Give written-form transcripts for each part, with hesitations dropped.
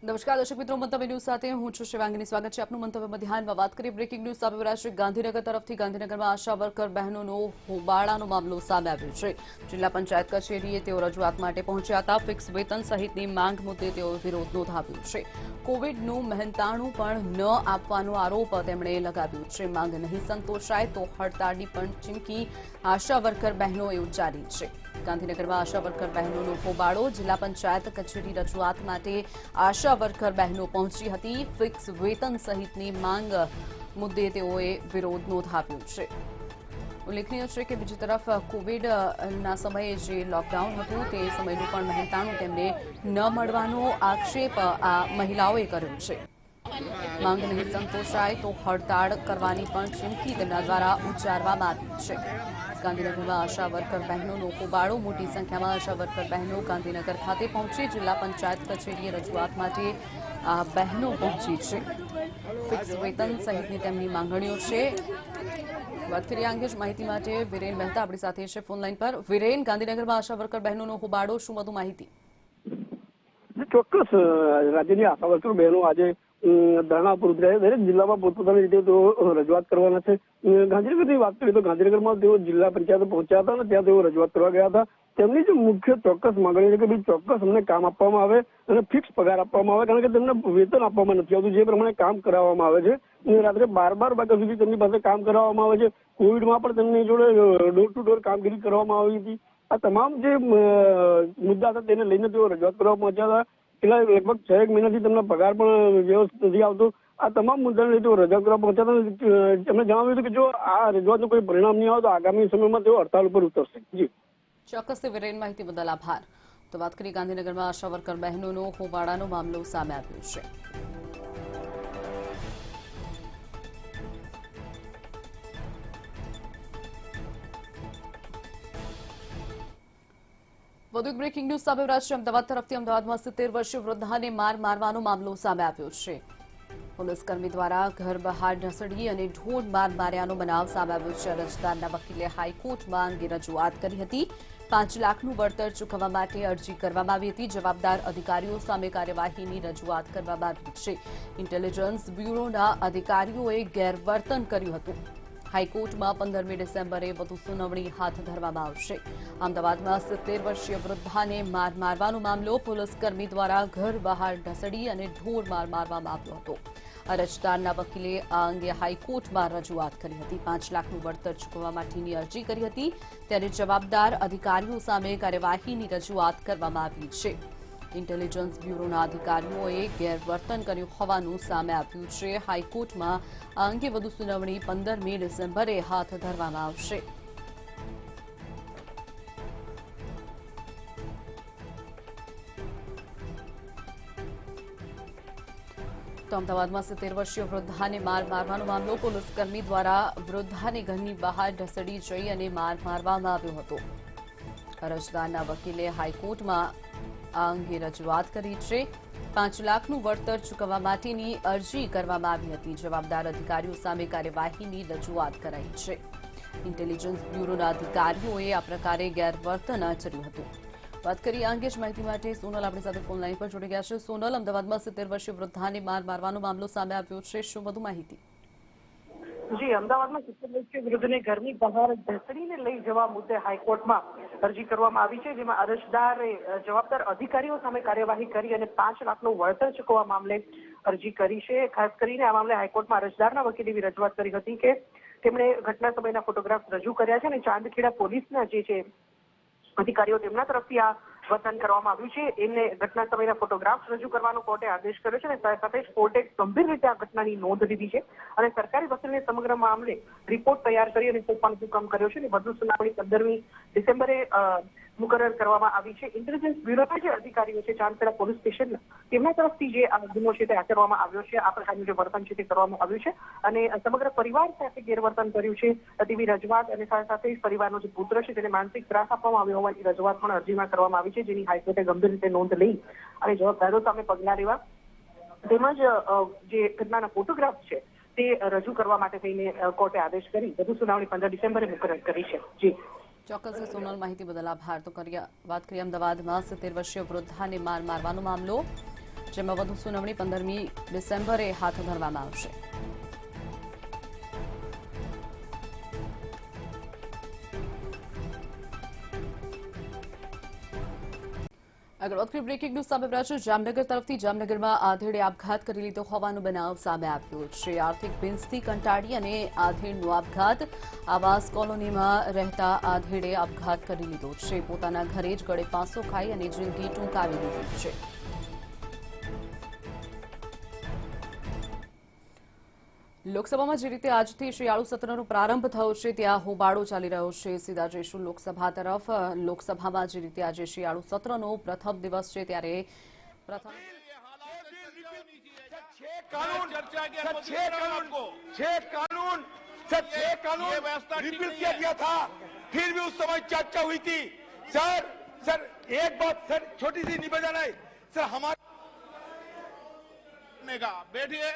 નમસ્કાર દર્શક મિત્રો, મંતવ્ય ન્યૂઝ સાથે હું છું શિવાંગીની। સ્વાગત છે આપનું મંતવ્યમાં। ધ્યાનમાં વાત કરીએ બ્રેકિંગ ન્યૂઝ સામે રહ્યા ગાંધીનગર તરફથી। ગાંધીનગરમાં આશા વર્કર બહેનોનો હોબાળાનો મામલો સામે આવ્યો છે। જિલ્લા પંચાયત કચેરીએ તેઓ રજૂઆત માટે પહોંચ્યા હતા। ફિક્સ વેતન સહિતની માંગ મુદ્દે તેઓ વિરોધ નોંધાવ્યો છે। કોવિડનું મહેનતાણું પણ ન આપવાનો આરોપ તેમણે લગાવ્યો છે। માંગ નહીં સંતોષાય તો હડતાળની પણ ચીમકી આશા વર્કર બહેનોએ ઉચ્ચારી છે। ગાંધીનગરમાં આશા વર્કર બહેનોનો હોબાળો। જિલ્લા પંચાયત કચેરી રજૂઆત માટે આશા વર્કર બહેનો પહોંચી હતી। ફિક્સ વેતન સહિતની માંગ મુદ્દે તેઓએ વિરોધ નોંધાવ્યો છે। ઉલ્લેખનીય છે કે બીજી તરફ કોવિડના સમયે જે લોકડાઉન હતું તે સમયનું પણ મહેનતાણું તેમને ન મળવાનો આક્ષેપ આ મહિલાઓએ કર્યો છે। માંગ નહીં સંતોષાય તો હડતાળ કરવાની પણ ચીમકી તેમના દ્વારા ઉચ્ચારવામાં આવી છે। ગાંધીનગરમાં આશા વર્કર બહેનોનો હોબાળો। મોટી સંખ્યામાં આશા વર્કર બહેનો ગાંધીનગર ખાતે પહોંચી। જિલ્લા પંચાયત કચેરીએ રજૂઆત માટે આ બહેનો પહોંચી છે। ફિક્સ વેતન સહિતની તેમની માંગણીઓ છે। વાત કરીએ આ અંગે જ માહિતી માટે વિરેન મહેતા આપણી સાથે છે ફોનલાઈન પર। વિરેન, ગાંધીનગરમાં આશા વર્કર બહેનોનો હોબાળો, શું વધુ માહિતી? ચોક્કસ રાજ્યની આશા વર્કર બહેનો આજે ધરણા પર ઉતર્યા। દરેક જિલ્લામાં પોતપોતાની રીતે તેઓ રજૂઆત કરવાના છે। ગાંધીનગરની વાત કરીએ તો ગાંધીનગરમાં તેઓ જિલ્લા પંચાયત પહોંચ્યા હતા અને ત્યાં તેઓ રજૂઆત કરવા ગયા હતા। તેમની જે મુખ્ય ચોક્કસ માંગણી છે કે ભાઈ ચોક્કસ અમને કામ આપવામાં આવે અને ફિક્સ પગાર આપવામાં આવે, કારણ કે તેમને વેતન આપવામાં નથી આવતું। જે પ્રમાણે કામ કરાવવામાં આવે છે, રાત્રે 12 વાગ્યા સુધી તેમની પાસે કામ કરાવવામાં આવે છે। કોવિડમાં પણ તેમની જોડે ડોર ટુ ડોર કામગીરી કરવામાં આવી હતી। આ તમામ જે મુદ્દા હતા તેને લઈને તેઓ રજૂઆત કરવા પહોંચ્યા હતા। છેલ્લા લગભગ 6 મહિનાથી તેમનો પગાર પણ વ્યવસ્થિત નથી આવતો। આ તમામ મુદ્દાને લઈને તેઓ રજૂઆત કરવા પહોંચ્યા હતા। તેમણે જણાવ્યું હતું કે જો આ રજૂઆતનું કોઈ પરિણામ નહીં આવે તો આગામી સમયમાં તેઓ હડતાળ ઉપર ઉતરશે। જી ચોક્કસથી વિરેન, માહિતી બદલ આભાર। તો વાત કરીએ ગાંધીનગરમાં આશા વર્કર બહેનોનો હોબાળાનો મામલો સામે આવ્યો છે। વધુ એક બ્રેકિંગ ન્યૂઝ સામે રહ્યા છે અમદાવાદ તરફથી। અમદાવાદમાં 70 વર્ષીય વૃદ્ધાને મારવાનો મામલો સામે આવ્યો છે। પોલીસકર્મી દ્વારા ઘર બહાર ઢસડી અને ઢોર માર માર્યાનો બનાવ સામે આવ્યો છે। અરજદારના વકીલે હાઈકોર્ટમાં અંગે રજૂઆત કરી હતી। 5 લાખનું વળતર ચૂકવવા માટે અરજી કરવામાં આવી હતી। જવાબદાર અધિકારીઓ સામે કાર્યવાહીની રજૂઆત કરવામાં આવી છે। ઇન્ટેલિજન્સ બ્યુરોના અધિકારીઓએ ગેરવર્તન કર્યું હતું। હાઈકોર્ટમાં 15મી ડિસેમ્બરે વધુ સુનાવણી હાથ ધરવામાં આવશે। અમદાવાદમાં 70 વર્ષીય વૃદ્ધાને મારવાનો મામલો। પોલીસકર્મી દ્વારા ઘર બહાર ઢસડી અને ઢોર મારવામાં આવ્યો હતો। અરજદારના વકીલે આ અંગે હાઈકોર્ટમાં રજૂઆત કરી હતી। 5 લાખનું વળતર ચૂકવવા માટેની અરજી કરી હતી, ત્યારે જવાબદાર અધિકારીઓ સામે કાર્યવાહીની રજૂઆત કરવામાં આવી છે। ઇન્ટેલિજન્સ બ્યુરોના અધિકારીઓએ ગેરવર્તન કર્યું હોવાનું સામે આવ્યું છે। હાઈકોર્ટમાં આ અંગે વધુ સુનાવણી 15મી ડિસેમ્બરે હાથ ધરવામાં આવશે। તો અમદાવાદમાં 70 વર્ષીય વૃદ્ધાને મારવાનો મામલો। પોલીસકર્મી દ્વારા વૃદ્ધાને ઘરની બહાર ઢસડી જઈ અને મારવામાં આવ્યો હતો। અરજદારના વકીલે હાઈકોર્ટમાં આ અંગે રજૂઆત કરી છે। 5 લાખનું વળતર ચૂકવવા માટેની અરજી કરવામાં આવી હતી। જવાબદાર અધિકારીઓ સામે કાર્યવાહીની રજૂઆત કરાઈ છે। ઇન્ટેલિજન્સ બ્યુરોના અધિકારીઓએ આ પ્રકારે ગેરવર્તન આચર્યું હતું। વાત કરીએ આ અંગે જ માહિતી માટે સોનલ આપણી સાથે ફોનલાઈન પર જોડી ગયા છે। સોનલ, અમદાવાદમાં 70 વર્ષીય વૃદ્ધાને મારવાનો મામલો સામે આવ્યો છે, શું વધુ માહિતી? જી, અમદાવાદમાં 70 વર્ષીય વૃદ્ધને ઘરની બહાર ઢસડીને લઈ જવા મુદ્દે હાઈકોર્ટમાં અરજી કરવામાં આવી છે, જેમાં અરજદારે જવાબદાર અધિકારીઓ સામે કાર્યવાહી કરી અને 5 લાખનું વળતર ચૂકવવા મામલે અરજી કરી છે। ખાસ કરીને આ મામલે હાઈકોર્ટમાં અરજદારના વકીલે એવી રજૂઆત કરી હતી કે તેમણે ઘટના સમયના ફોટોગ્રાફ રજૂ કર્યા છે અને ચાંદખેડા પોલીસના જે છે અધિકારીઓ તેમના તરફથી આ વર્તન કરવામાં આવ્યું છે। એમને ઘટના સમયના ફોટોગ્રાફ રજૂ કરવાનો કોર્ટે આદેશ કર્યો છે અને સાથે જ કોર્ટે ગંભીર રીતે આ ઘટનાની નોંધ લીધી છે અને સરકારી વકીલને સમગ્ર મામલે રિપોર્ટ તૈયાર કરી અને સોંપવાનો હુકમ કર્યો છે અને વધુ સુનાવણી 15મી ડિસેમ્બરે મુકરર કરવામાં આવી છે। ઇન્ટેલિજન્સ બ્યુરોના જે અધિકારીઓ છે ચાંદખેડા પોલીસ સ્ટેશનના, તેમના તરફથી જે આ ગુનો છે તે આચરવામાં આવ્યો છે। આ પ્રકારનું જે વર્તન છે તે કરવામાં આવ્યું છે અને સમગ્ર પરિવાર સાથે ગેરવર્તન કર્યું છે તેવી રજૂઆત અને સાથે પરિવારનો જે પુત્ર છે તેને માનસિક ત્રાસ આપવામાં આવ્યો હોવાની રજૂઆત પણ અરજીમાં કરવામાં આવી છે, જેની હાઈકોર્ટે ગંભીર રીતે નોંધ લઈ અને જવાબદારો સામે પગલાં લેવા તેમજ જે ઘટનાના ફોટોગ્રાફ છે તે રજૂ કરવા માટે થઈને કોર્ટે આદેશ કરી વધુ સુનાવણી 15 ડિસેમ્બરે મુકરર કરી છે। જી ચોક્કસ સોનલ, માહિતી બદલ આભાર। તો વાત કરીએ અમદાવાદમાં 70 વર્ષીય વૃદ્ધાને મારવાનો મામલો। જેમાં વધુ સુનાવણી 15મી ડિસેમ્બરે હાથ ધરવામાં આવશે. આગળ વાત કરીએ બ્રેકિંગ ન્યૂઝ સામે આવ્યા છે. જામનગર તરફથી જામનગરમાં આધેડે આપઘાત કરી લીધો હોવાનો બનાવ સામે આવ્યો છે. આર્થિક ભીંસથી કંટાળી અને આધેડનો આપઘાત. આવાસ કોલોનીમાં રહેતા આધેડે આપઘાત કરી લીધો છે. પોતાના ઘરે જ ગળે ફાંસો ખાઈ અને જિંદગી ટૂંકાવી દીધી છે. લોકસભામાં જે રીતે આજથી શિયાળુ સત્રનો પ્રારંભ થયો છે ત્યાં હોબાળો ચાલી રહ્યો છે. સીધા જઈશું લોકસભા તરફ. લોકસભામાં જે રીતે આજે શિયાળુ સત્રનો પ્રથમ દિવસ છે ત્યારે પ્રથમ रिपील किया गया था, फिर भी उस समय चर्चा हुई थी. सर एक बात सर छोटी सी निवेदन है सर हमारे बैठिए.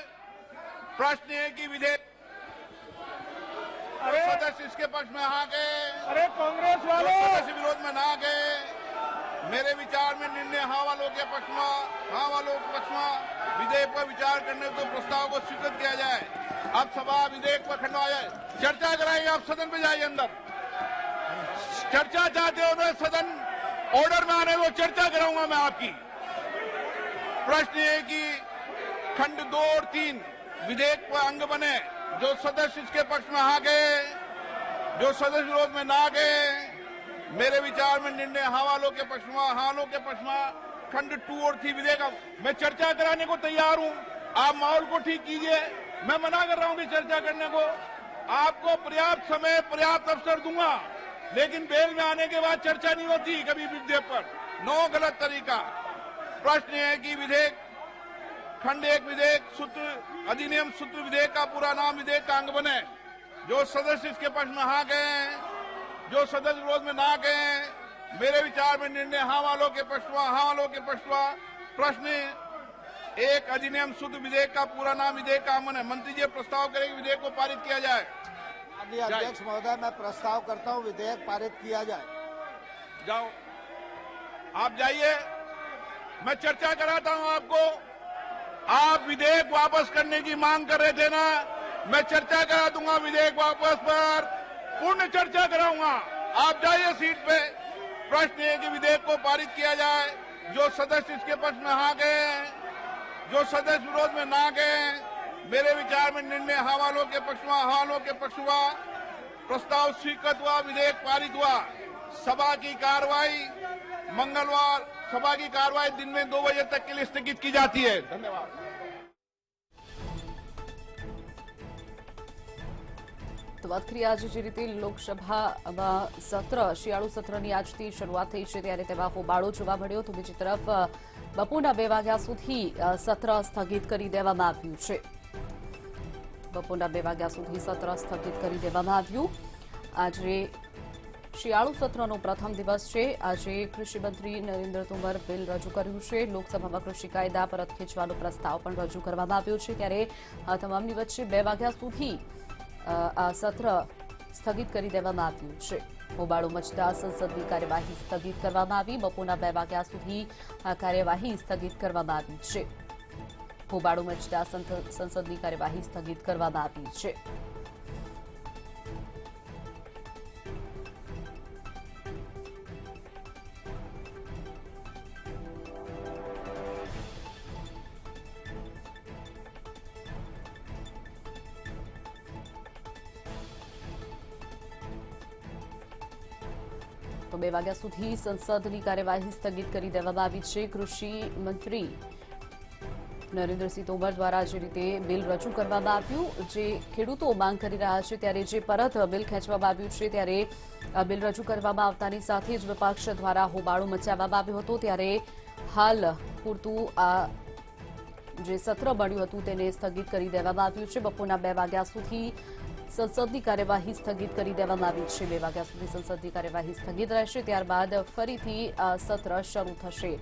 प्रश्न है कि विधेयक सदस्य इसके पक्ष में आ गए, अरे कांग्रेस वाले सदस्य विरोध में ना गए. मेरे विचार में निर्णय हाँ वालों के पक्ष में विधेयक पर विचार करने को प्रस्ताव को स्वीकृत किया जाए. अब सभा विधेयक पर खंडवा जाए. चर्चा कराइए. आप सदन में जाइए. अंदर चर्चा चाहते हो तो सदन ऑर्डर में आने को चर्चा कराऊंगा मैं आपकी. प्रश्न है कि खंड 2 और 3 विधेयक पर अंग बने. जो सदस्य इसके पक्ष में आ गए, जो सदस्य विरोध में ना गए, मेरे विचार में निर्णय हाँ वालों के पक्ष में खंड 2 और 3 विधेयक. मैं चर्चा कराने को तैयार हूं. आप माहौल को ठीक कीजिए. मैं मना कर रहा हूं कि चर्चा करने को. आपको पर्याप्त समय पर्याप्त अवसर दूंगा, लेकिन बेल में आने के बाद चर्चा नहीं होती कभी विधेयक पर. नो, गलत तरीका. प्रश्न है कि विधेयक खंड 1 विधेयक सूत्र अधिनियम सूत्र विधेयक का पूरा नाम विधेयक का अंग बने. जो सदस्य इसके पक्ष में हाँ गए, जो सदस्य विरोध में ना गए, मेरे विचार में निर्णय हाँ वालों के पक्ष में. प्रश्न 1 अधिनियम सूत्र विधेयक का पूरा नाम विधेयक का अंग बने. मंत्री जी प्रस्ताव करें विधेयक को पारित किया जाए. माननीय अध्यक्ष महोदय, मैं प्रस्ताव करता हूं विधेयक पारित किया जाए. जाओ, आप जाइए. मैं चर्चा कराता हूं आपको. आप विधेयक वापस करने की मांग कर रहे थे ना, मैं चर्चा करा दूंगा. विधेयक वापस पर पूर्ण चर्चा कराऊंगा. आप जाइए सीट पे. प्रश्न है कि विधेयक को पारित किया जाए. जो सदस्य इसके पक्ष में हाँ गए, जो सदस्य विरोध में ना गए, मेरे विचार में निर्णय हाँ वालों के पक्ष हुआ. प्रस्ताव स्वीकृत हुआ. विधेयक पारित हुआ. सभा की कार्रवाई मंगलवार दिन में 2 बजे तक के लिए स्थगित की जाती है. धन्यवाद. તો વાત કરીએ આજે જે રીતે લોકસભામાં સત્ર શિયાળુ સત્રની આજથી શરૂઆત થઈ છે ત્યારે તેમાં હોબાળો જોવા મળ્યો. તો બીજી તરફ બપોરના 2 વાગ્યા સુધી સત્ર સ્થગિત કરી દેવામાં આવ્યું છે. બપોરના 2 વાગ્યા સુધી સત્ર સ્થગિત કરી દેવામાં આવ્યું. આજે શિયાળુ સત્રનો પ્રથમ દિવસ છે. આજે કૃષિ મંત્રી નરેન્દ્ર તોમર બિલ રજૂ કર્યું છે. લોકસભામાં કૃષિ કાયદા પરત ખેંચવાનો પ્રસ્તાવ પણ રજૂ કરવામાં આવ્યો છે. ત્યારે આ તમામની વચ્ચે 2 વાગ્યા સુધી આ સત્ર સ્થગિત કરી દેવામાં આવ્યું છે. હોબાળો મચતા સંસદની કાર્યવાહી સ્થગિત કરવામાં આવી. બપોરના 2 વાગ્યા સુધી આ કાર્યવાહી સ્થગિત કરવામાં આવી છે. હોબાળો મચતા સંસદની કાર્યવાહી સ્થગિત કરવામાં આવી છે. તો 2 વાગ્યા સુધી સંસદની કાર્યવાહી સ્થગિત કરી દેવામાં આવી છે. કૃષિ મંત્રી નરેન્દ્રસિંહ તોમર દ્વારા જે રીતે બિલ રજૂ કરવામાં આવ્યું, જે ખેડૂતો માંગ કરી રહ્યા છે ત્યારે જે પરત બિલ ખેંચવામાં આવ્યું છે ત્યારે બિલ રજૂ કરવામાં આવતાની સાથે જ વિપક્ષ દ્વારા હોબાળો મચાવવામાં આવ્યો હતો. ત્યારે હાલ પૂરતું આ જે સત્ર મળ્યું હતું તેને સ્થગિત કરી દેવામાં આવ્યું છે. બપોરના 2 વાગ્યા સુધી સંસદની કાર્યવાહી સ્થગિત કરી દેવામાં આવી છે. 2 વાગ્યા સુધી સંસદની કાર્યવાહી સ્થગિત રહેશે. ત્યારબાદ ફરીથી આ સત્ર શરૂ થશે.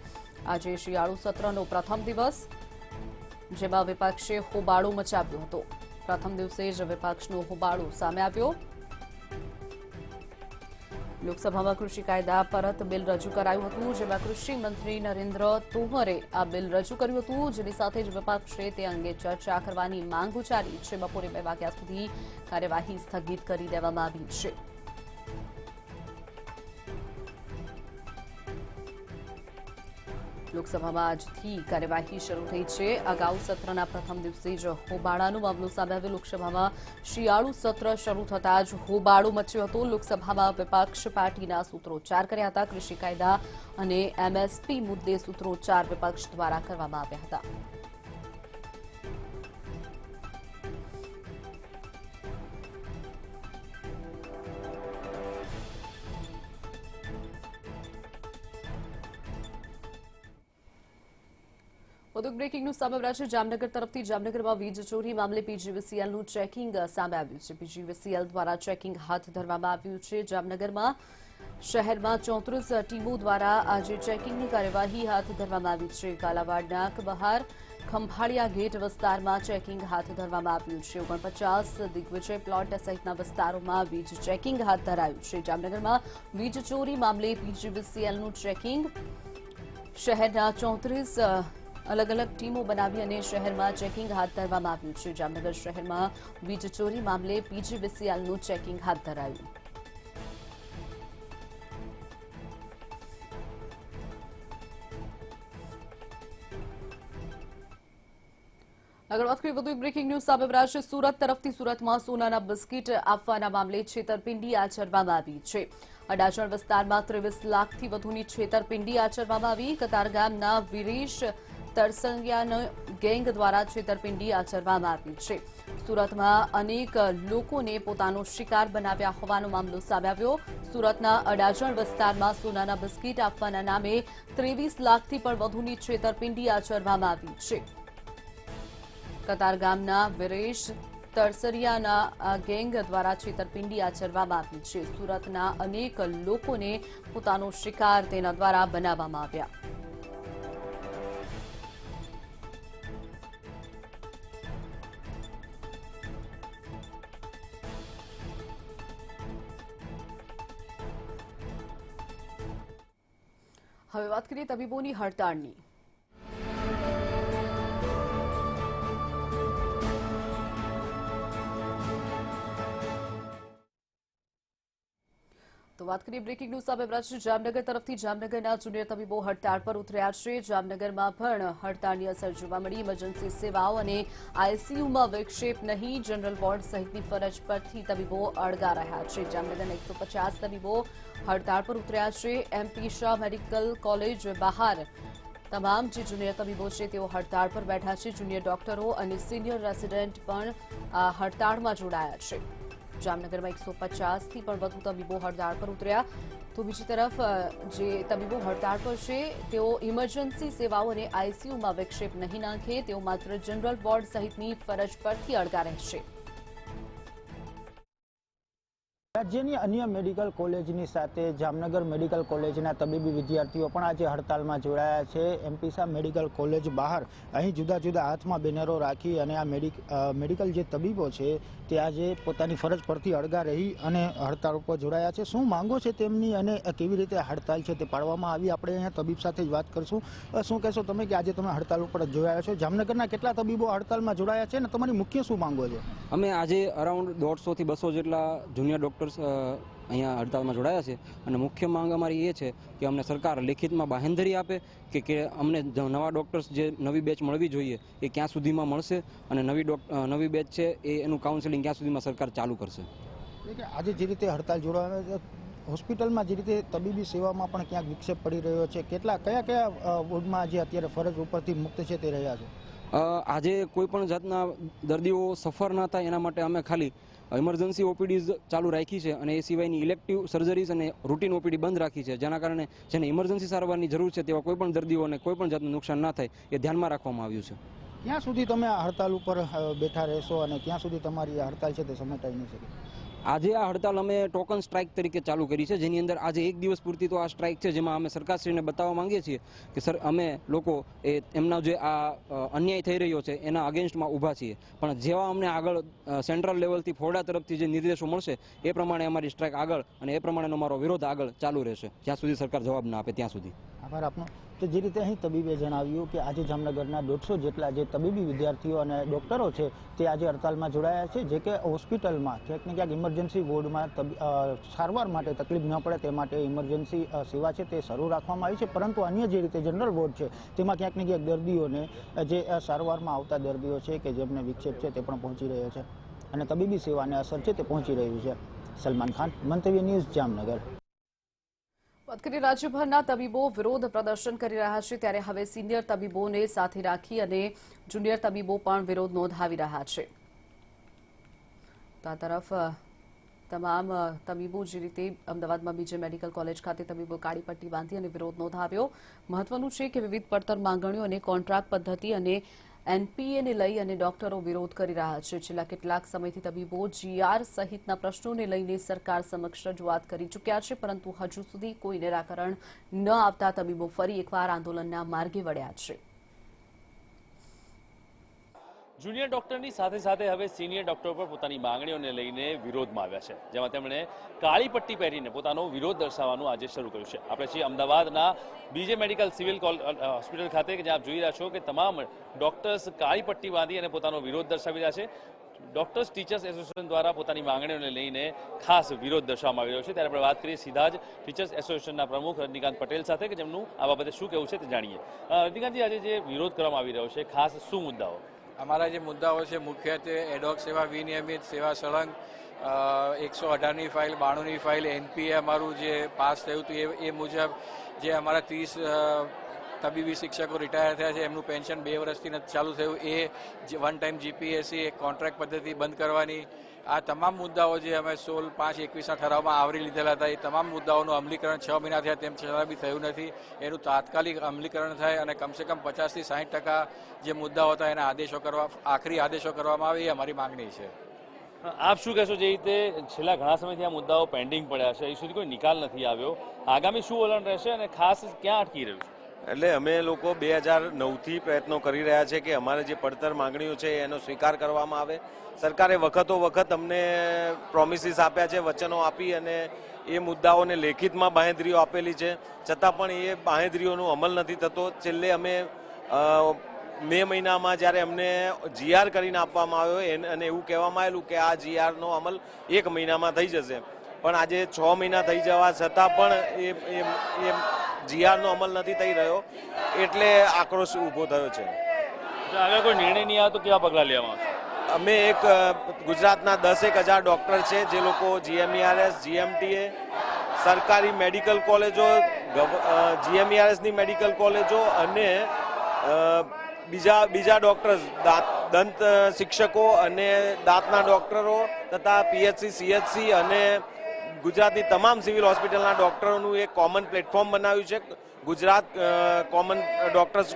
આજે શિયાળુ સત્રનો પ્રથમ દિવસ, જેમાં વિપક્ષે હોબાળો મચાવ્યો હતો. પ્રથમ દિવસે જ વિપક્ષનો હોબાળો સામે આવ્યો. લોકસભામાં કૃષિ કાયદા પરત બિલ રજૂ કરાયું હતું, જેમાં કૃષિ મંત્રી નરેન્દ્ર તોમરે આ બિલ રજૂ કર્યું હતું, જેની સાથે જ વિપક્ષે તે અંગે ચર્ચા કરવાની માંગ ઉચ્ચારી છે. બપોરે 2 વાગ્યા સુધી કાર્યવાહી સ્થગિત કરી દેવામાં આવી છે. લોકસભામાં આજથી કાર્યવાહી શરૂ થઈ છે. અગાઉ સત્રના પ્રથમ દિવસે જ હોબાળાનો મામલો સામે આવ્યો. લોકસભામાં શિયાળુ સત્ર શરૂ થતાં જ હોબાળો મચ્યો હતો. લોકસભામાં વિપક્ષ પાર્ટીના સૂત્રોચ્ચાર કર્યા હતા. કૃષિ કાયદા અને એમએસપી મુદ્દે સૂત્રોચ્ચાર વિપક્ષ દ્વારા કરવામાં આવ્યા હતા. વધુ બ્રેકિંગ ન્યૂઝ સામે આવ્યા છે. જામનગર તરફથી જામનગરમાં વીજ ચોરી મામલે પીજીવીસીએલનું ચેકિંગ સામે આવ્યું છે. પીજીવીસીએલ દ્વારા ચેકિંગ હાથ ધરવામાં આવ્યું છે. જામનગરમાં શહેરમાં 34 ટીમો દ્વારા આજે ચેકિંગની કાર્યવાહી હાથ ધરવામાં આવી છે. કાલાવાડ નાક બહાર ખંભાળિયા ગેટ વિસ્તારમાં ચેકિંગ હાથ ધરવામાં આવ્યું છે. 49 દિગ્વિજય પ્લોટ સહિતના વિસ્તારોમાં વીજ ચેકિંગ હાથ ધરાયું છે. જામનગરમાં વીજ ચોરી મામલે પીજીવીસીએલનું ચેકિંગ શહેરના 34 અલગ અલગ ટીમો બનાવી અને શહેરમાં ચેકિંગ હાથ ધરવામાં આવ્યું છે. જામનગર શહેરમાં વીજ ચોરી મામલે પીજીવીસીએલનું ચેકિંગ હાથ ધરાયું. આગળ વાત કરીએ વધુ એક બ્રેકિંગ ન્યૂઝ સામે આવ્યા છે. સુરત તરફથી સુરતમાં સોનાના બિસ્કીટ આપવાના મામલે છેતરપિંડી આચરવામાં આવી છે. અડાજણ વિસ્તારમાં 23 લાખથી વધુની છેતરપિંડી આચરવામાં આવી. કતારગામના વિરેશ તરસંગિયાના ગેંગ દ્વારા છેતરપિંડી આચરવામાં આવી છે. સુરતમાં અનેક લોકોને પોતાનો શિકાર બનાવ્યા હોવાનો મામલો સામે આવ્યો. સુરતના અડાજણ વિસ્તારમાં સોનાના બિસ્કીટ આપવાના નામે 23 લાખથી પણ વધુની છેતરપિંડી આચરવામાં આવી છે. કતારગામના વિરેશ તરસરિયાના ગેંગ દ્વારા છેતરપિંડી આચરવામાં આવી છે. સુરતના અનેક લોકોને પોતાનો શિકાર તેના દ્વારા બનાવવામાં આવ્યા. હવે વાત કરીએ તબીબોની હડતાળની. તો વાત કરીએ બ્રેકિંગ ન્યૂઝ સામે આવ્યા છે. જામનગર તરફથી જામનગરના જુનિયર તબીબો હડતાળ પર ઉતર્યા છે. જામનગરમાં પણ હડતાળની અસર જોવા મળી. ઇમરજન્સી સેવાઓ અને આઈસીયુમાં વિક્ષેપ નહીં. જનરલ વોર્ડ સહિતની ફરજ પરથી તબીબો અળગા રહ્યા છે. જામનગરના 150 તબીબો હડતાળ પર ઉતર્યા છે. એમપી શાહ મેડિકલ કોલેજ બહાર તમામ જે જુનિયર તબીબો છે તેઓ હડતાળ પર બેઠા છે. જુનિયર ડોક્ટરો અને સિનિયર રેસિડેન્ટ પણ આ હડતાળમાં જોડાયા છે. જામનગરમાં 150થી પણ વધુ તબીબો હડતાળ પર ઉતર્યા. તો બીજી તરફ જે તબીબો હડતાળ પર છે તેઓ ઇમરજન્સી સેવાઓ અને આઈસીયુમાં વિક્ષેપ નહીં નાખે. તેઓ માત્ર જનરલ વોર્ડ સહિતની ફરજ પરથી અળગા રહેશે. રાજ્યની અન્ય મેડિકલ કોલેજની સાથે જામનગર મેડિકલ કોલેજના તબીબી વિદ્યાર્થીઓ પણ આજે હડતાલમાં જોડાયા છે. એમપી શાહ મેડિકલ કોલેજ બહાર અહીં જુદા જુદા હાથમાં બેનરો રાખી અને આ મેડિકલ જે તબીબો છે તે આજે પોતાની ફરજ પરથી અળગા રહી અને હડતાળ ઉપર જોડાયા છે. શું માંગો છે તેમની અને કેવી રીતે હડતાલ છે તે પાડવામાં આવી, આપણે અહીંયા તબીબ સાથે જ વાત કરશું. શું કહેશો તમે કે આજે તમે હડતાલ ઉપર જોડાયા છો? જામનગરના કેટલા તબીબો હડતાલમાં જોડાયા છે અને તમારી મુખ્ય શું માંગો છે? અમે આજે અરાઉન્ડ 150 થી 200 જેટલા જુનિયર ડોક્ટર્સ અહીંયા હડતાલમાં જોડાયા છે અને મુખ્ય માંગ અમારી એ છે કે અમને સરકાર લેખિતમાં બાહેંધરી આપે કે અમને નવા ડોક્ટર્સ જે નવી બેચ મળવી જોઈએ એ ક્યાં સુધીમાં મળશે અને નવી બેચ છે એનું કાઉન્સેલિંગ ક્યાં સુધીમાં સરકાર ચાલુ કરશે. આજે જે રીતે હડતાલ જોડાયા હોસ્પિટલમાં જે રીતે તબીબી સેવામાં પણ ક્યાંક વિક્ષેપ પડી રહ્યો છે, કયા વોર્ડમાં જે અત્યારે ફરજ ઉપરથી મુક્ત છે તે રહ્યા છે? આજે કોઈ પણ જાતના દર્દીઓ સફર ના થાય એના માટે અમે ખાલી ઇમરજન્સી ઓપીડીઝ ચાલુ રાખી છે અને એ સિવાયની ઇલેક્ટિવ સર્જરીઝ અને રૂટીન ઓપીડી બંધ રાખી છે, જેના કારણે જેને ઇમરજન્સી સારવારની જરૂર છે તેવા કોઈ પણ દર્દીઓને કોઈ પણ જાતનું નુકસાન ના થાય એ ધ્યાનમાં રાખવામાં આવ્યું છે. ક્યાં સુધી તમે આ હડતાલ ઉપર બેઠા રહેશો અને ક્યાં સુધી તમારી આ હડતાલ છે તે સમેટાઈ નહીં શકે? આજે આ હડતાલ અમે ટોકન સ્ટ્રાઇક તરીકે ચાલુ કરી છે, જેની અંદર આજે એક દિવસ પૂરતી તો આ સ્ટ્રાઇક છે, જેમાં અમે સરકારશ્રીને બતાવવા માંગીએ છીએ કે સર અમે લોકો એમના જે આ અન્યાય થઈ રહ્યો છે એના અગેન્સ્ટમાં ઊભા છીએ, પણ જેવા અમને આગળ સેન્ટ્રલ લેવલથી ફોરડા તરફથી જે નિર્દેશો મળશે એ પ્રમાણે અમારી સ્ટ્રાઇક આગળ અને એ પ્રમાણેનો અમારો વિરોધ આગળ ચાલુ રહેશે જ્યાં સુધી સરકાર જવાબ ના આપે ત્યાં સુધી. આભાર આપનો. તો જે રીતે અહીં તબીબે જણાવ્યું કે આજે જામનગરના 150 જેટલા જે તબીબી વિદ્યાર્થીઓ અને ડૉક્ટરો છે તે આજે હડતાલમાં જોડાયા છે, જે કે હોસ્પિટલમાં ક્યાંક ને ક્યાંક ઇમરજન્સી વોર્ડમાં સારવાર માટે તકલીફ ન પડે તે માટે ઇમરજન્સી સેવા છે તે શરૂ રાખવામાં આવી છે, પરંતુ અન્ય જે રીતે જનરલ વોર્ડ છે તેમાં ક્યાંક ને ક્યાંક દર્દીઓને જે સારવારમાં આવતા દર્દીઓ છે કે જેમને વિક્ષેપ છે તે પણ પહોંચી રહ્યો છે અને તબીબી સેવાને અસર છે તે પહોંચી રહ્યું છે. સલમાન ખાન, મંતવ્ય ન્યૂઝ, જામનગર. વાત કરીએ રાજ્યભરના તબીબો વિરોધ પ્રદર્શન કરી રહ્યા છે, ત્યારે હવે સિનિયર તબીબોને સાથે રાખી અને જુનિયર તબીબો પણ વિરોધ નોંધાવી રહ્યા છે. તો આ તરફ તમામ તબીબો જે રીતે અમદાવાદમાં બીજે મેડિકલ કોલેજ ખાતે તબીબો કાળી પટ્ટી બાંધી અને વિરોધ નોંધાવ્યો. મહત્વનું છે કે વિવિધ પડતર માંગણીઓ અને કોન્ટ્રાક્ટ પદ્ધતિ અને એનપીએને લઈ અને ડોક્ટરો વિરોધ કરી રહ્યા છે. છેલ્લા કેટલાક સમયથી તબીબો જીઆર સહિતના પ્રશ્નોને લઈને સરકાર સમક્ષ રજૂઆત કરી ચૂક્યા છે, પરંતુ હજુ સુધી કોઈ નિરાકરણ ન આવતા તબીબો ફરી એકવાર આંદોલનના માર્ગે વળ્યા છે. જુનિયર ડોક્ટરની સાથે સાથે હવે સિનિયર ડોક્ટર પર પોતાની માંગણીઓને લઈને વિરોધમાં આવ્યા છે, જેમાં તેમણે કાળી પટ્ટી પહેરીને પોતાનો વિરોધ દર્શાવવાનું આજે શરૂ કર્યું છે. આપણે છીએ અમદાવાદના બીજે મેડિકલ સિવિલ હોસ્પિટલ ખાતે, કે જ્યાં આપ જોઈ રહ્યા છો કે તમામ ડોક્ટર્સ કાળી પટ્ટી બાંધી અને પોતાનો વિરોધ દર્શાવી રહ્યા છે. ડોક્ટર્સ ટીચર્સ એસોસિએશન દ્વારા પોતાની માંગણીઓને લઈને ખાસ વિરોધ દર્શાવવામાં આવી રહ્યો છે. ત્યારે આપણે વાત કરીએ સીધા જ ટીચર્સ એસોસિએશનના પ્રમુખ રજનીકાંત પટેલ સાથે, કે જેમનું આ બાબતે શું કહેવું છે તે જાણીએ. રજનીકાંતજી, આજે જે વિરોધ કરવામાં આવી રહ્યો છે, ખાસ શું મુદ્દાઓ? અમારા જે મુદ્દાઓ છે મુખ્યત્વે એડોક સેવા, વિનિયમિત સેવા સળંગ, 118ની ફાઇલ, 92ની ફાઇલ, એનપીએ અમારું જે પાસ થયું હતું એ મુજબ જે અમારા 30 તબીબી શિક્ષકો રિટાયર થયા છે એમનું પેન્શન 2 વર્ષથી નથી ચાલુ થયું, એ વન ટાઈમ જીપીએસસી કોન્ટ્રાક્ટ પદ્ધતિ બંધ કરવાની, આ તમામ મુદ્દાઓ જે અમે 16/5/21ના ઠરાવમાં આવરી લીધેલા હતા એ તમામ મુદ્દાઓનું અમલીકરણ 6 મહિના થયા તેમ છતાં બી થયું નથી. એનું તાત્કાલિક અમલીકરણ થાય અને કમસે કમ 50થી 60% જે મુદ્દાઓ હતા એના આખરી આદેશો કરવામાં આવે એ અમારી માંગણી છે. આપ શું કહેશો? જે રીતે છેલ્લા ઘણા સમયથી આ મુદ્દાઓ પેન્ડિંગ પડ્યા છે, એ સુધી કોઈ નિકાલ નથી આવ્યો, આગામી શું વલણ રહેશે અને ખાસ ક્યાં અટકી રહ્યું છે? એટલે અમે લોકો 2009થી પ્રયત્નો કરી રહ્યા છે કે અમારે જે પડતર માંગણીઓ છે એનો સ્વીકાર કરવામાં આવે. સરકારે વખતો વખત અમને પ્રોમિસીસ આપ્યા છે, વચનો આપી અને એ મુદ્દાઓને લેખિતમાં બાંહેધરીઓ આપેલી છે, છતાં પણ એ બાંહેધરીઓનો અમલ નથી થતો. છેલ્લે અમે મે મહિનામાં જ્યારે અમને જીઆર કરીને આપવામાં આવ્યો અને એવું કહેવામાં આવેલું કે આ જીઆરનો અમલ 1 મહિનામાં થઈ જશે, પણ આજે 6 મહિના થઈ જવા છતાં પણ એ જીઆરનો અમલ નથી થઈ રહ્યો, એટલે આક્રોશ ઊભો થયો છે. આગળ કોઈ નિર્ણય નહીં આવે તો કેવા પગલાં લેવામાં આવશે? અમે એક ગુજરાતના 10,000 ડૉક્ટર છે જે લોકો જીએમઈઆરએસ, જીએમટીએ, સરકારી મેડિકલ કોલેજો, જીએમઈઆરએસની મેડિકલ કોલેજો અને બીજા ડૉક્ટર્સ, દંત શિક્ષકો અને દાંતના ડૉક્ટરો તથા પીએચસી, સીએચસી અને ગુજરાતની તમામ સિવિલ હોસ્પિટલના ડૉક્ટરોનું એક કોમન પ્લેટફોર્મ બનાવ્યું છે, ગુજરાત કોમન ડૉક્ટર્સ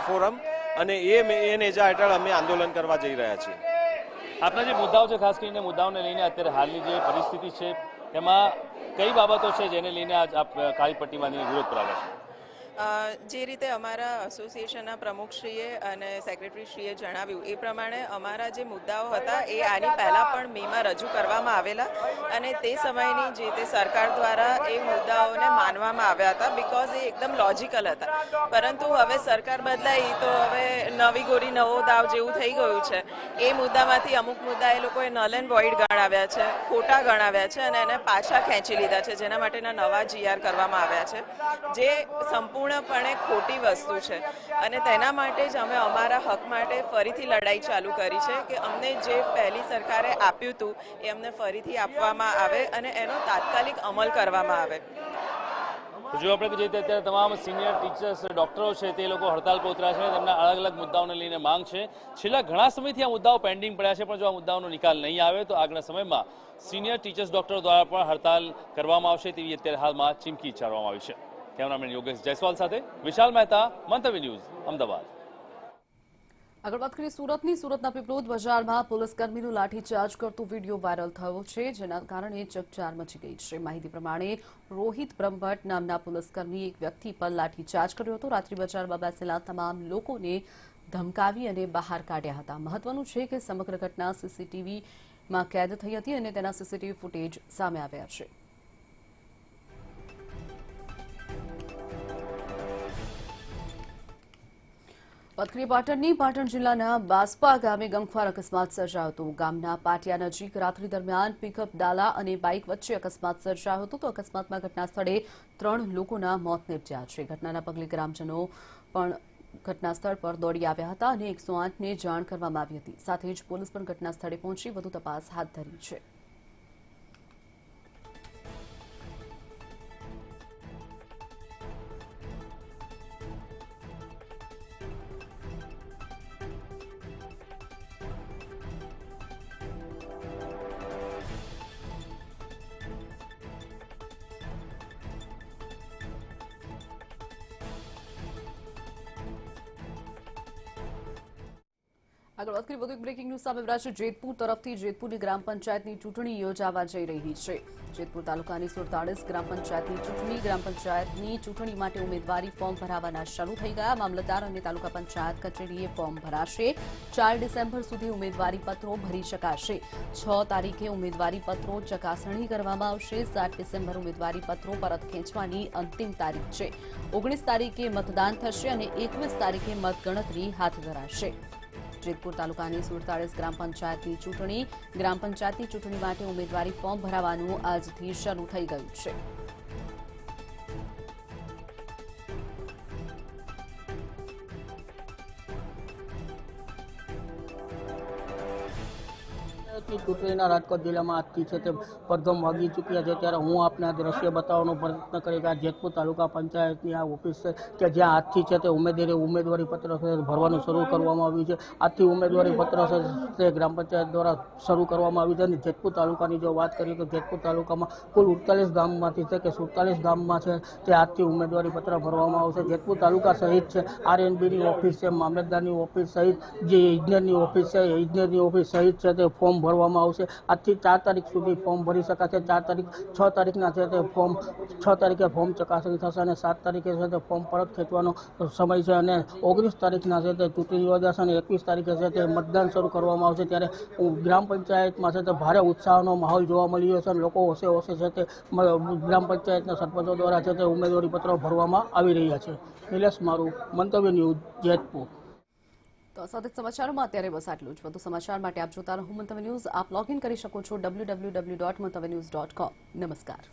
ફોરમ, અને એ નેજા હેઠળ અમે આંદોલન કરવા જઈ રહ્યા છીએ. આપના જે મુદ્દાઓ છે, ખાસ કરીને મુદ્દાઓને લઈને અત્યારે હાલની જે પરિસ્થિતિ છે એમાં કઈ બાબતો છે જેને લઈને આપ કાળી પટ્ટી બાંધીને વિરોધ પર આવ્યા છો? જે રીતે અમારા એસોસિએશનના પ્રમુખશ્રીએ અને સેક્રેટરીશ્રીએ જણાવ્યું એ પ્રમાણે અમારા જે મુદ્દાઓ હતા એ આની પહેલાં પણ મેમાં રજૂ કરવામાં આવેલા અને તે સમયની જે તે સરકાર દ્વારા એ મુદ્દાઓને માનવામાં આવ્યા હતા, બિકોઝ એ એકદમ લોજિકલ હતા. પરંતુ હવે સરકાર બદલાઈ તો હવે નવી ગોરી નવો દાવ જેવું થઈ ગયું છે. એ મુદ્દામાંથી અમુક મુદ્દા એ લોકોએ નલ એન્ડ વોઇડ ગણાવ્યા છે, ખોટા ગણાવ્યા છે અને એને પાછા ખેંચી લીધા છે, જેના માટેના નવા જીઆર કરવામાં આવ્યા છે, જે સંપૂર્ણપણે ખોટી વસ્તુ છે. અને તેના માટે જ અમે અમારા હક માટે ફરીથી લડાઈ ચાલુ કરી છે કે અમને જે પહેલી સરકારે આપ્યું હતું એ અમને ફરીથી આપવામાં આવે અને એનો તાત્કાલિક અમલ કરવામાં આવે. જો આપણે જે અત્યારે તમામ સિનિયર ટીચર્સ, ડોક્ટરો છે તે લોકો હડતાલ પર ઉતર્યા છે, તેમના અલગ અલગ મુદ્દાઓને લઈને માંગ છે. છેલ્લા ઘણા સમયથી આ મુદ્દાઓ પેન્ડિંગ પડ્યા છે, પણ જો આ મુદ્દાઓનો નિકાલ નહીં આવે તો આગળના સમયમાં સિનિયર ટીચર્સ ડોક્ટરો દ્વારા પણ હડતાલ કરવામાં આવશે તેવી અત્યારે હાલમાં ચીમકી ઉચ્ચારવામાં આવી છે. કેમેરામેન યોગેશ જયસ્વાલ સાથે વિશાલ મહેતા, મંતવ્ય ન્યૂઝ, અમદાવાદ. આગળ વાત કરીએ સુરતના પીપલોદ બજારમાં પોલીસકર્મીનો લાઠીચાર્જ કરતો વિડીયો વાયરલ થયો છે, જેના કારણે ચકચાર મચી ગઈ છે. માહિતી પ્રમાણે રોહિત બ્રહ્મભટ્ટ નામના પોલીસકર્મીએ એક વ્યક્તિ પર લાઠીચાર્જ કર્યો હતો. રાત્રિ બજારમાં બેસેલા તમામ લોકોને ધમકાવી અને બહાર કાઢ્યા હતા. મહત્વનું છે કે સમગ્ર ઘટના સીસીટીવીમાં કેદ થઈ હતી અને તેના સીસીટીવી ફૂટેજ સામે આવ્યા છે. વાત કરીએ પાટણની. પાટણ જિલ્લાના બાસ્પા ગામે ગમખ્વાર અકસ્માત સર્જાયો હતો. ગામના પાટિયા નજીક રાત્રિ દરમિયાન પિકઅપ ડાલા અને બાઇક વચ્ચે અકસ્માત સર્જાયો હતો. તો અકસ્માતમાં ઘટના સ્થળે 3 લોકોના મોત નીપજ્યા છે. ઘટનાના પગલે ગ્રામજનો પણ ઘટના સ્થળ પર દોડી આવ્યા હતા અને 108ને જાણ કરવામાં આવી હતી. સાથે જ પોલીસ પણ ઘટના સ્થળે પહોંચી વધુ તપાસ હાથ ધરી છે. આગળ વાત કરીએ વધુ એક બ્રેકિંગ ન્યૂઝ સામે આવ્યા છે. જેતપુર તરફથી જેતપુરની ગ્રામ પંચાયતની ચૂંટણી યોજાવા જઈ રહી છે. જેતપુર તાલુકાની 47 ગ્રામ પંચાયતની ચૂંટણી. ગ્રામ પંચાયતની ચૂંટણી માટે ઉમેદવારી ફોર્મ ભરાવાના શરૂ થઈ ગયા. મામલતદાર અને તાલુકા પંચાયત કચેરીએ ફોર્મ ભરાશે. 4 ડિસેમ્બર સુધી ઉમેદવારી પત્રો ભરી શકાશે. 6 તારીખે ઉમેદવારી પત્રો ચકાસણી કરવામાં આવશે. 7 ડિસેમ્બર ઉમેદવારી પત્રો પરત ખેંચવાની અંતિમ તારીખ છે. 19 તારીખે મતદાન થશે અને 21 તારીખે મતગણતરી હાથ ધરાશે. જેતપુર તાલુકાની 47 ગ્રામ પંચાયતની ચૂંટણી. ગ્રામ પંચાયતની ચૂંટણી માટે ઉમેદવારી ફોર્મ ભરાવાનું આજથી શરૂ થઈ ગયું છે. ચૂંટણીના રાજકોટ જિલ્લામાં આજથી છે તે પડઘમ વાગી ચૂક્યા છે. ત્યારે હું આપને આ દ્રશ્ય બતાવવાનો પ્રયત્ન કરી કે આ જેતપુર તાલુકા પંચાયતની આ ઓફિસ છે કે જ્યાં આજથી છે તે ઉમેદવારી પત્ર ભરવાનું શરૂ કરવામાં આવ્યું છે. આજથી ઉમેદવારી પત્ર છે તે ગ્રામ પંચાયત દ્વારા શરૂ કરવામાં આવ્યું છે. અને જેતપુર તાલુકાની જો વાત કરીએ તો જેતપુર તાલુકામાં કુલ 48 ગામમાંથી છે કે 47 ગામમાં છે તે આજથી ઉમેદવારી પત્ર ભરવામાં આવશે. જેતપુર તાલુકા સહિત છે RNBની ઓફિસ છે, મામલતદારની ઓફિસ સહિત જે ઇજનેરની ઓફિસ છે ઇજનેરની ઓફિસ સહિત છે તે ફોર્મ ભરવામાં આવશે. આજથી 4 તારીખ સુધી ફોર્મ ભરી શકાશે. 6 તારીખના છે તે ફોર્મ 6 તારીખે ફોર્મ ચકાસણી થશે અને 7 તારીખે છે તે ફોર્મ પરત ખેંચવાનો સમય છે અને 19 તારીખના છે તે ચૂંટણી યોજાશે અને 21 તારીખે છે તે મતદાન શરૂ કરવામાં આવશે. ત્યારે ગ્રામ પંચાયતમાં છે તે ભારે ઉત્સાહનો માહોલ જોવા મળી રહ્યો છે અને લોકો હોશે છે તે ગ્રામ પંચાયતના સરપંચો દ્વારા છે તે ઉમેદવારી પત્રો ભરવામાં આવી રહ્યા છે. નિલેશ મારું, મંતવ્ય ન્યૂઝ, જેતપુર. તો સાથે સમાચારોમાં અત્યારે બસ આટલું જ. વધુ સમાચાર માટે આપ જોતા રહો મંતવ્ય ન્યૂઝ. આપ લોગ ઇન કરી શકો છો www.mantavynews.com. નમસ્કાર.